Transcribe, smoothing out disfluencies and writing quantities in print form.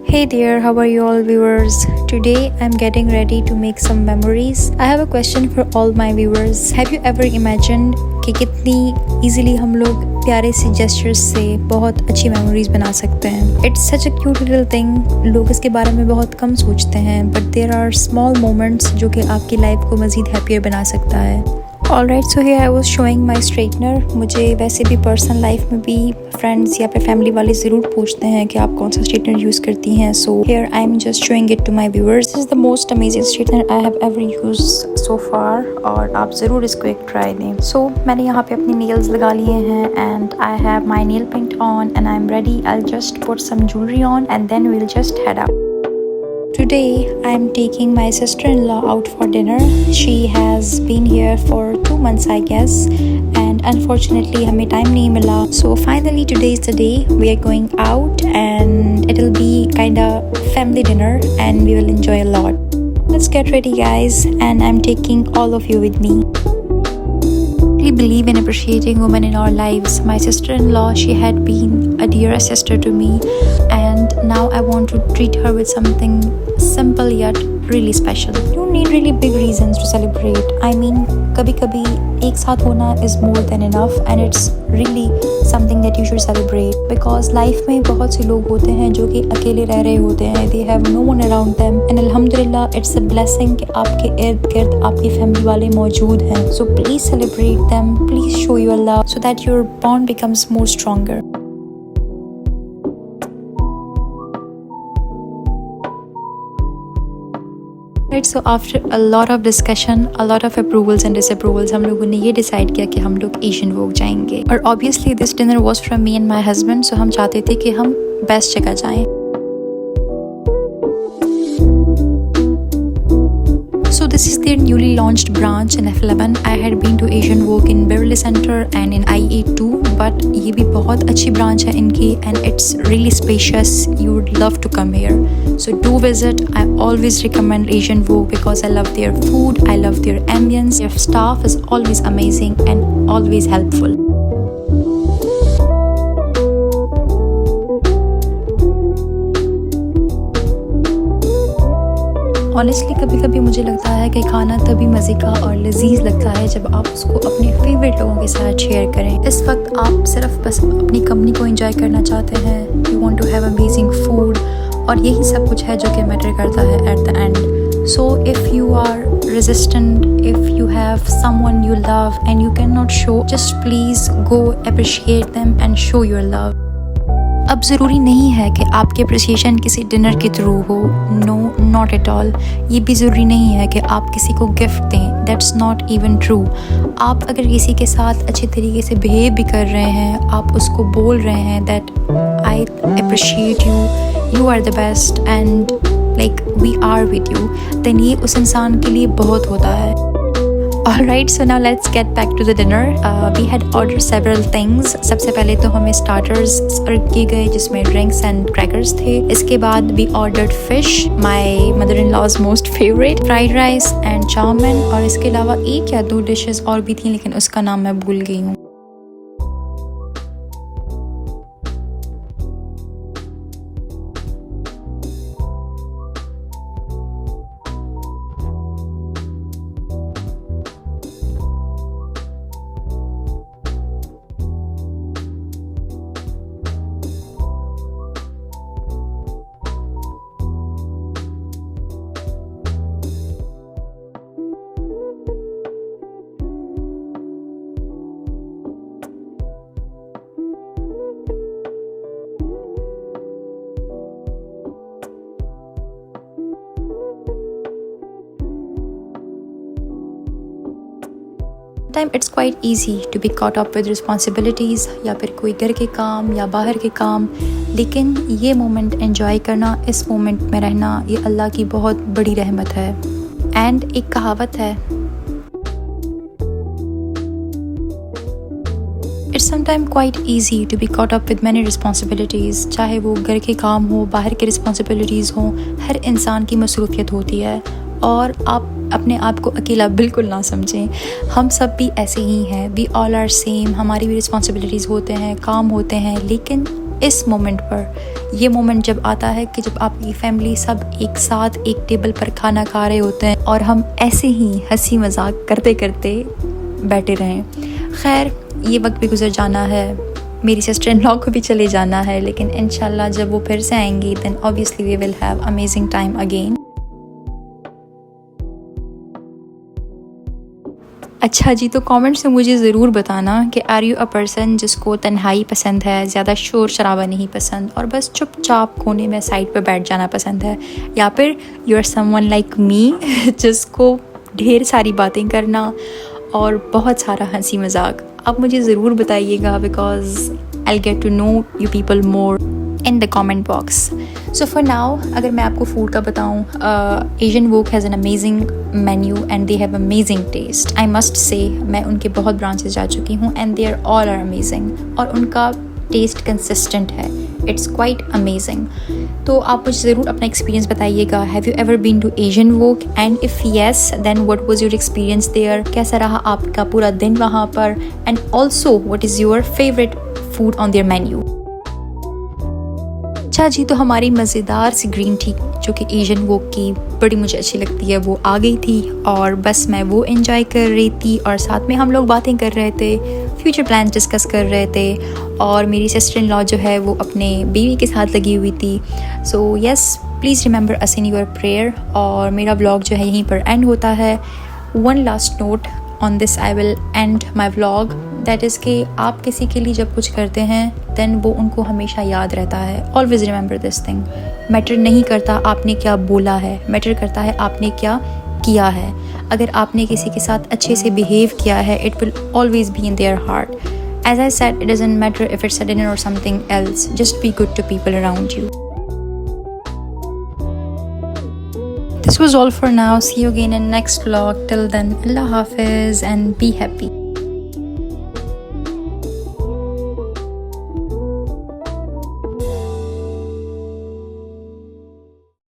Hey there, how are you all viewers? Today I'm getting ready to make some memories. I have a question for all my viewers. Have you ever imagined कि कितनी easily हम लोग प्यारे से gestures से बहुत अच्छी memories बना सकते हैं? It's such a cute little thing. लोग इसके बारे में बहुत कम सोचते हैं, but there are small moments जो कि आपकी life को मज़ीद happier बना सकता है. Alright, so here I was showing my straightener. मुझे वैसे भी पर्सनल लाइफ में भी फ्रेंड्स या फिर फैमिली वाले ज़रूर पूछते हैं कि आप कौन सा स्ट्रेटनर यूज़ करती हैं. So here I am just showing it to my viewers. This is the most amazing straightener I have ever used so far और आप ज़रूर इसको एक ट्राई दें. So मैंने यहाँ पे अपनी nails लगा लिए हैं and I have my nail paint on and I'm ready. I'll just put some jewelry on and then we'll just head out. Today I'm taking my sister-in-law out for dinner. She has been here for 2 months I guess and unfortunately हमें time नहीं मिला. So finally today is the day we are going out and it'll be kinda family dinner and we will enjoy a lot. Let's get ready guys and I'm taking all of you with me. I believe in appreciating women in our lives. My sister-in-law, she had been a dear sister to me and now I want to treat her with something simple yet really special. You don't need really big reasons to celebrate. I mean, कभी-कभी एक साथ होना is more than enough and it's really something that you should celebrate because life में बहुत से लोग होते हैं जो कि अकेले रह रहे होते हैं. They have no one around them and alhamdulillah it's a blessing कि आपके इर्द गिर्द आपकी फैमिली वाले मौजूद हैं. So please celebrate them. Please show your love so that your bond becomes more stronger. Right, so after a lot of discussion, a lot of approvals and disapprovals, हम लोगों ने ये decide किया कि हम लोग Asian Vogue जाएंगे. और obviously this dinner was from me and my husband, so हम चाहते थे कि हम best जगह जाएं. So this is their newly launched branch in F11. I had been to Asian Vogue in Beverly Center and in IE too, but ये भी बहुत अच्छी branch है इनकी and it's really spacious. You would love to come here. So do visit. I always recommend Asian Vogue because I love their food, I love their ambience. Their staff is always amazing and always helpful. Honestly कभी कभी मुझे लगता है कि खाना तभी मज़े का और लजीज लगता है जब आप उसको अपने फेवरेट लोगों के साथ शेयर करें. इस वक्त आप सिर्फ बस अपनी कंपनी को एंजॉय करना चाहते हैं. You want to have amazing food और यही सब कुछ है जो कि मैटर करता है at the end. So if you are resistant, if you have someone you love and you can not show, just please go appreciate them and show your love. अब ज़रूरी नहीं है कि आपकी अप्रिसिएशन किसी डिनर के थ्रू हो. No, not at all. ये भी ज़रूरी नहीं है कि आप किसी को गिफ्ट दें. That's not even true. आप अगर किसी के साथ अच्छे तरीके से बिहेव भी कर रहे हैं, आप उसको बोल रहे हैं that I appreciate you, you are the best and like we are with you, then ये उस इंसान के लिए बहुत होता है. Alright, so now let's get back to the dinner. We had ordered several things. सबसे पहले तो हमें starters सर्व किए गए जिसमें drinks and crackers थे. इसके बाद we ordered fish, my mother-in-law's most favorite, fried rice and chow mein. और इसके अलावा 1 या 2 dishes और भी थी लेकिन उसका नाम मैं भूल गई हूँ. Time it's quite easy to be caught up with responsibilities या फिर कोई घर के काम या बाहर के काम, लेकिन ये मोमेंट एंजॉय करना, इस मोमेंट में रहना, ये अल्लाह की बहुत बड़ी रहमत है. एंड एक कहावत है, it's sometime quite easy to be caught up with many responsibilities. चाहे वो घर के काम हो, बाहर के रिस्पॉन्सिबिलिटीज़ हों, हर इंसान की मसरूफियत होती है और आप अपने आप को अकेला बिल्कुल ना समझें. हम सब भी ऐसे ही हैं. We all are same. हमारी भी रिस्पॉन्सिबिलिटीज़ होते हैं, काम होते हैं, लेकिन इस मोमेंट पर, ये मोमेंट जब आता है कि जब आपकी फैमिली सब एक साथ एक टेबल पर खाना खा रहे होते हैं और हम ऐसे ही हंसी मजाक करते करते बैठे रहें। खैर, ये वक्त भी गुजर जाना है, मेरी सिस्टर इन लॉ को भी चले जाना है, लेकिन इंशाल्लाह जब वो फिर से आएंगी then obviously we will have amazing time again. अच्छा जी, तो कमेंट से मुझे ज़रूर बताना कि आर यू अ पर्सन जिसको तन्हाई पसंद है, ज़्यादा शोर शराबा नहीं पसंद और बस चुपचाप कोने में साइड पे बैठ जाना पसंद है, या फिर you are someone like me जिसको ढेर सारी बातें करना और बहुत सारा हंसी मजाक। आप मुझे ज़रूर बताइएगा because I get to know you people more in the comment box. So for now अगर मैं आपको फूड का बताऊँ, Asian Wok has an amazing menu and they have amazing taste. I must say मैं उनके बहुत ब्रांचेस जा चुकी हूँ एंड दे आर अमेजिंग और उनका टेस्ट कंसिस्टेंट है, इट्स क्वाइट अमेजिंग। तो आप मुझे ज़रूर अपना एक्सपीरियंस बताइएगा। Have you ever been to Asian Wok and if yes then what was your experience there, कैसा रहा आपका पूरा दिन वहाँ पर, and also what is your favourite food on their menu. अच्छा जी, तो हमारी मज़ेदार सी ग्रीन टी जो कि एशियन वोक की बड़ी मुझे अच्छी लगती है वो आ गई थी और बस मैं वो एंजॉय कर रही थी और साथ में हम लोग बातें कर रहे थे, फ्यूचर प्लान डिस्कस कर रहे थे और मेरी सिस्टर इन लॉ जो है वो अपने बेबी के साथ लगी हुई थी। So yes, please remember us in your prayer. और मेरा व्लॉग जो है यहीं पर एंड होता है। One last note on this I will and my vlog, that is कि आप किसी के लिए जब कुछ करते हैं देन वो उनको हमेशा याद रहता है। Always remember this thing. Matter नहीं करता आपने क्या बोला है, मैटर करता है आपने क्या किया है। अगर आपने किसी के साथ अच्छे से बिहेव किया है, it will always be in their heart. As I said, it doesn't matter if it's a dinner or something else, just be good to people around you. This was all for now. See you again in next vlog. Till then, Allah Hafiz and be happy.